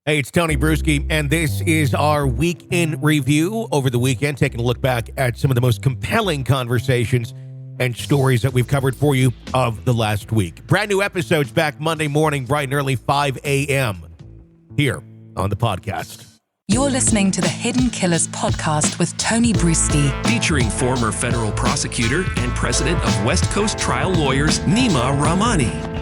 Hey, it's Tony Brueski, and this is our week in review over the weekend, taking a look back at some of the most compelling conversations and stories that we've covered for you of the last week. Brand new episodes back Monday morning, bright and early, 5 a.m. here on the podcast. You're listening to the Hidden Killers podcast with Tony Brueski, featuring former federal prosecutor and president of West Coast Trial Lawyers, Neama Rahmani.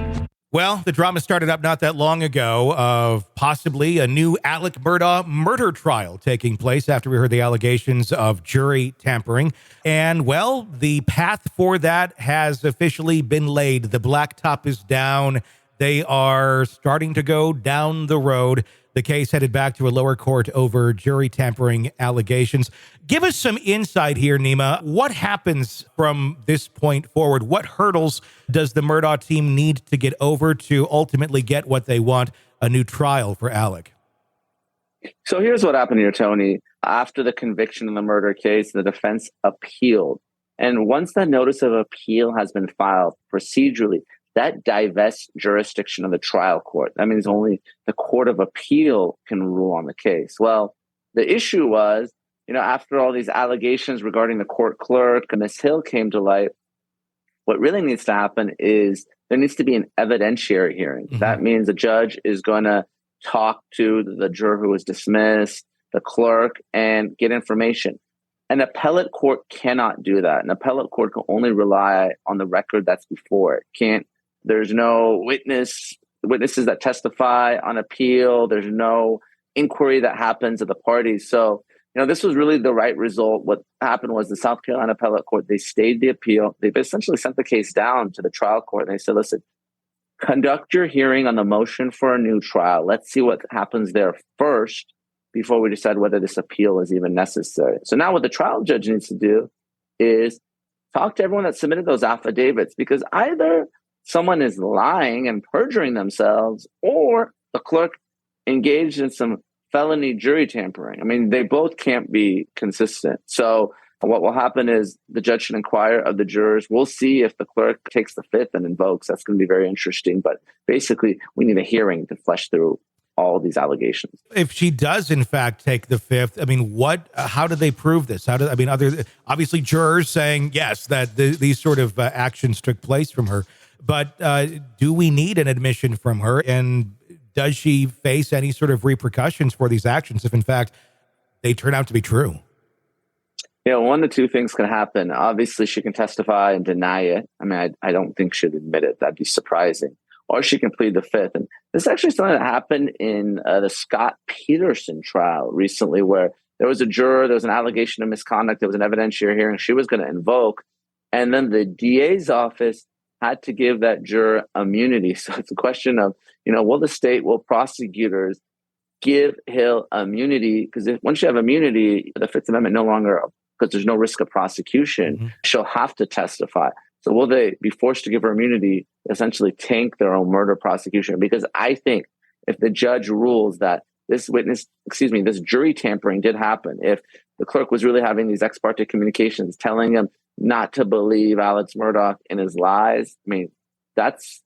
Well, the drama started up not that long ago of possibly a new Alec Murdaugh murder trial taking place after we heard the allegations of jury tampering. And, well, the path for that has officially been laid. The blacktop is down. They are starting to go down the road. The case headed back to a lower court over jury tampering allegations. Give us some insight here, Neama. What happens from this point forward? What hurdles does the Murdaugh team need to get over to ultimately get what they want, a new trial for Alec? So here's what happened here, Tony. After the conviction in the murder case, the defense appealed. And once that notice of appeal has been filed procedurally, that divests jurisdiction of the trial court. That means only the court of appeal can rule on the case. Well, the issue was, after all these allegations regarding the court clerk and Ms. Hill came to light, what really needs to happen is there needs to be an evidentiary hearing. Mm-hmm. That means the judge is going to talk to the juror who was dismissed, the clerk, and get information. An appellate court cannot do that. An appellate court can only rely on the record that's before it. There's no witnesses that testify on appeal. There's no inquiry that happens at the parties. So, this was really the right result. What happened was the South Carolina appellate court, they stayed the appeal. They've essentially sent the case down to the trial court. And they said, listen, conduct your hearing on the motion for a new trial. Let's see what happens there first before we decide whether this appeal is even necessary. So now what the trial judge needs to do is talk to everyone that submitted those affidavits, because either someone is lying and perjuring themselves, or the clerk engaged in some felony jury tampering. I mean, they both can't be consistent. So what will happen is the judge should inquire of the jurors. We'll see if the clerk takes the fifth and invokes. That's going to be very interesting. But basically, we need a hearing to flesh through all of these allegations. If she does, in fact, take the fifth, I mean, how do they prove this? Obviously jurors saying, yes, that these sort of actions took place from her. But do we need an admission from her? And does she face any sort of repercussions for these actions if, in fact, they turn out to be true? One of two things can happen. Obviously, she can testify and deny it. I mean, I don't think she'd admit it. That'd be surprising. Or she can plead the fifth. And this is actually something that happened in the Scott Peterson trial recently, where there was a juror, there was an allegation of misconduct, there was an evidentiary hearing, she was going to invoke. And then the DA's office had to give that juror immunity. So it's a question of, will prosecutors give Hill immunity? Because once you have immunity, the Fifth Amendment no longer, because there's no risk of prosecution, she'll have to testify. So will they be forced to give her immunity, essentially tank their own murder prosecution? Because I think if the judge rules that this jury tampering did happen, if the clerk was really having these ex parte communications telling him not to believe Alex Murdaugh in his lies, I mean, that's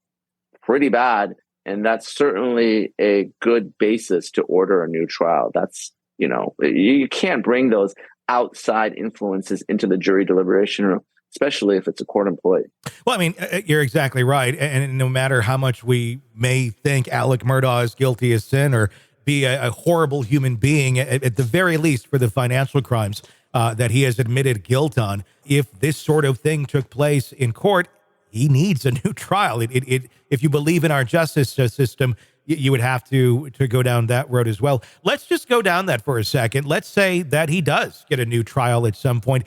pretty bad. And that's certainly a good basis to order a new trial. That's, you can't bring those outside influences into the jury deliberation room, especially if it's a court employee. Well, I mean, you're exactly right. And no matter how much we may think Alec Murdaugh is guilty as sin or be a horrible human being, at the very least for the financial crimes that he has admitted guilt on, if this sort of thing took place in court, he needs a new trial. If you believe in our justice system, you would have to go down that road as well. Let's just go down that for a second. Let's say that he does get a new trial at some point.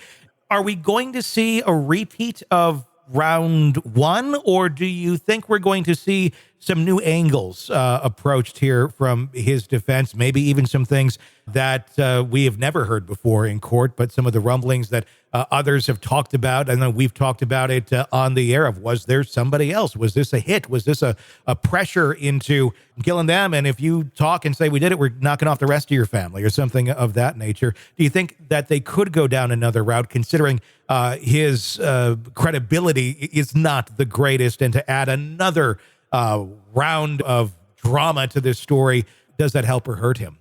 Are we going to see a repeat of round one, or do you think we're going to see some new angles approached here from his defense, maybe even some things that we have never heard before in court, but some of the rumblings that others have talked about, and then we've talked about it on the air of, was there somebody else? Was this a hit? Was this a pressure into killing them? And if you talk and say we did it, we're knocking off the rest of your family or something of that nature. Do you think that they could go down another route, considering his credibility is not the greatest, and to add another round of drama to this story? does that help or hurt him?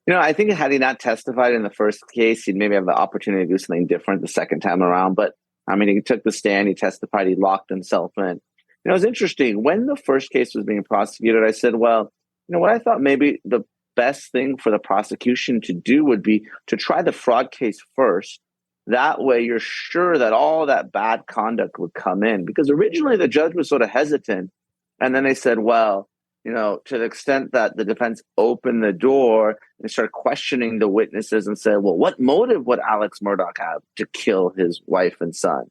I think had he not testified in the first case, he'd maybe have the opportunity to do something different the second time around. But I mean, he took the stand, he testified, he locked himself in. It was interesting. When the first case was being prosecuted, I said, well, what I thought maybe the best thing for the prosecution to do would be to try the fraud case first. That way you're sure that all that bad conduct would come in. Because originally the judge was sort of hesitant. And then they said, well, to the extent that the defense opened the door and started questioning the witnesses and said, well, what motive would Alex Murdaugh have to kill his wife and son?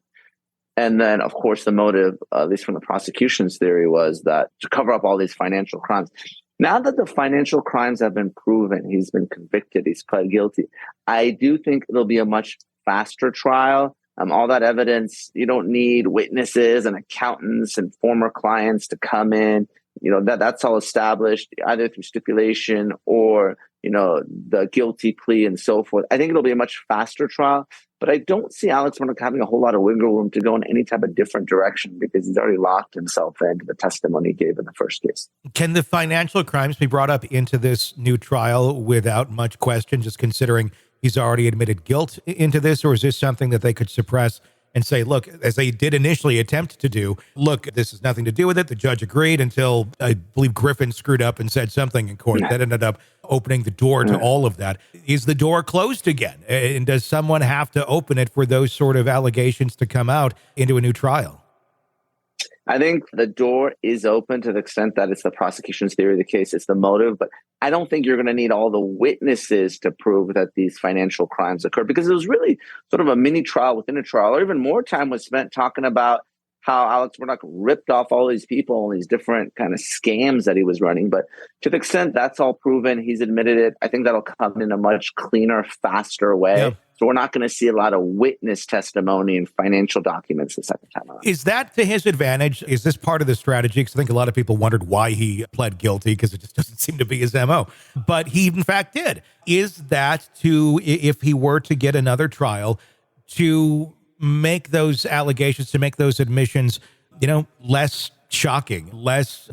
And then, of course, the motive, at least from the prosecution's theory, was that to cover up all these financial crimes. Now that the financial crimes have been proven, he's been convicted, he's pled guilty, I do think it'll be a much faster trial. All that evidence, you don't need witnesses and accountants and former clients to come in. That's all established either through stipulation or, the guilty plea and so forth. I think it'll be a much faster trial, but I don't see Alex Murdaugh having a whole lot of wiggle room to go in any type of different direction because he's already locked himself into the testimony he gave in the first case. Can the financial crimes be brought up into this new trial without much question, just considering he's already admitted guilt into this, or is this something that they could suppress and say, look, as they did initially attempt to do, look, this has nothing to do with it. The judge agreed until I believe Griffin screwed up and said something in court that ended up opening the door to all of that. Is the door closed again? And does someone have to open it for those sort of allegations to come out into a new trial? I think the door is open to the extent that it's the prosecution's theory of the case, it's the motive, but I don't think you're going to need all the witnesses to prove that these financial crimes occurred, because it was really sort of a mini trial within a trial, or even more time was spent talking about how Alex Murdaugh ripped off all these people and these different kind of scams that he was running. But to the extent that's all proven, he's admitted it, I think that'll come in a much cleaner, faster way. Yeah. So we're not going to see a lot of witness testimony and financial documents the second time around. Is that to his advantage? Is this part of the strategy? Because I think a lot of people wondered why he pled guilty, because it just doesn't seem to be his MO. But he, in fact, did. Is that to, if he were to get another trial, to make those allegations, to make those admissions, less shocking, less,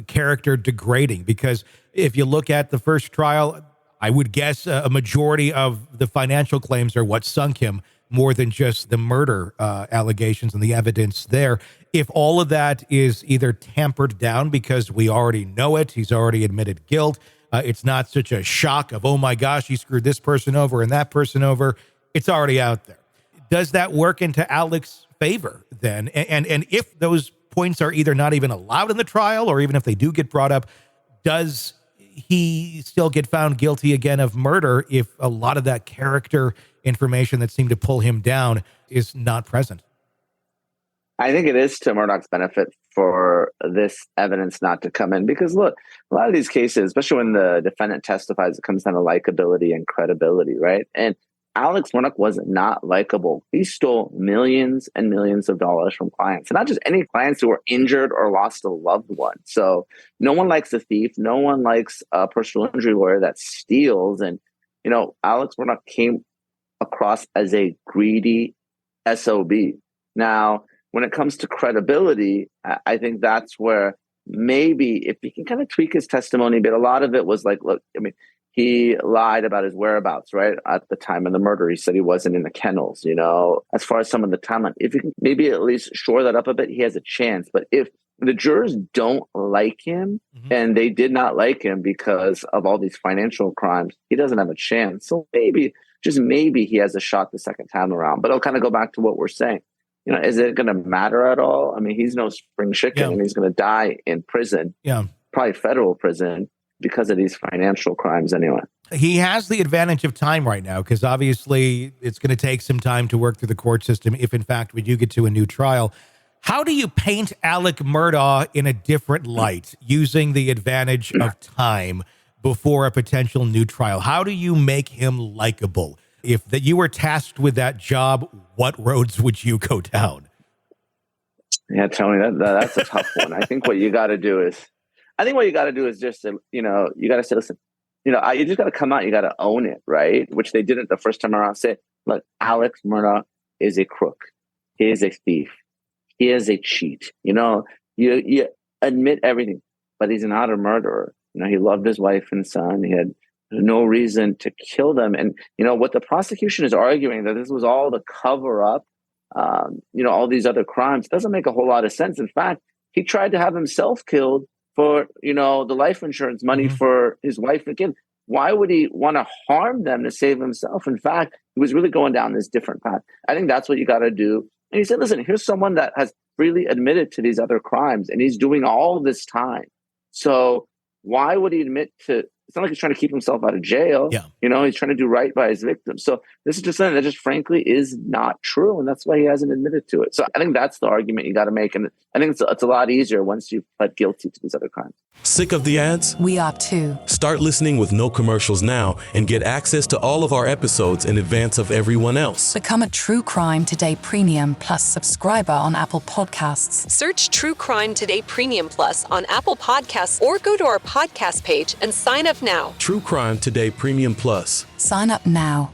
character degrading? Because if you look at the first trial, I would guess a majority of the financial claims are what sunk him more than just the murder allegations and the evidence there. If all of that is either tampered down because we already know it, he's already admitted guilt, it's not such a shock of, oh my gosh, he screwed this person over and that person over, it's already out there. Does that work into Alex's favor then? And if those points are either not even allowed in the trial, or even if they do get brought up, does he still get found guilty again of murder if a lot of that character information that seemed to pull him down is not present? I think it is to Murdaugh's benefit for this evidence not to come in, because look, a lot of these cases, especially when the defendant testifies, it comes down to likability and credibility, right? And Alex Murdaugh was not likable. He stole millions and millions of dollars from clients, and not just any clients who were injured or lost a loved one. So no one likes a thief. No one likes a personal injury lawyer that steals. And, Alex Murdaugh came across as a greedy SOB. Now, when it comes to credibility, I think that's where maybe if he can kind of tweak his testimony, but a lot of it was like, look, he lied about his whereabouts, right? At the time of the murder, he said he wasn't in the kennels, as far as some of the timeline. If you can maybe at least shore that up a bit, he has a chance. But if the jurors don't like him, and they did not like him because of all these financial crimes, he doesn't have a chance. So maybe, just maybe, he has a shot the second time around. But it'll kind of go back to what we're saying. Is it going to matter at all? I mean, he's no spring chicken, and he's going to die in prison, probably federal prison, because of these financial crimes anyway. He has the advantage of time right now, because obviously it's going to take some time to work through the court system if, in fact, we do get to a new trial. How do you paint Alec Murdaugh in a different light using the advantage of time before a potential new trial? How do you make him likable? If that you were tasked with that job, what roads would you go down? Yeah, Tony, that's a tough one. I think what you got to do is just, you got to say, listen, you just got to come out, you got to own it, right? Which they didn't the first time around. Say, look, Alex Murdaugh is a crook. He is a thief. He is a cheat. You admit everything, but he's not a murderer. He loved his wife and son. He had no reason to kill them. And, what the prosecution is arguing, that this was all the cover up, all these other crimes, doesn't make a whole lot of sense. In fact, he tried to have himself killed for, the life insurance money for his wife and kid. Why would he want to harm them to save himself? In fact, he was really going down this different path. I think that's what you got to do. And he said, listen, here's someone that has freely admitted to these other crimes, and he's doing all this time. So why would he admit to? It's not like he's trying to keep himself out of jail. Yeah. He's trying to do right by his victims. So this is just something that just frankly is not true. And that's why he hasn't admitted to it. So I think that's the argument you got to make. And I think it's a lot easier once you pled guilty to these other crimes. Sick of the ads? We are too. Start listening with no commercials now and get access to all of our episodes in advance of everyone else. Become a True Crime Today Premium Plus subscriber on Apple Podcasts. Search True Crime Today Premium Plus on Apple Podcasts or go to our podcast page and sign up now. True Crime Today Premium Plus. Sign up now.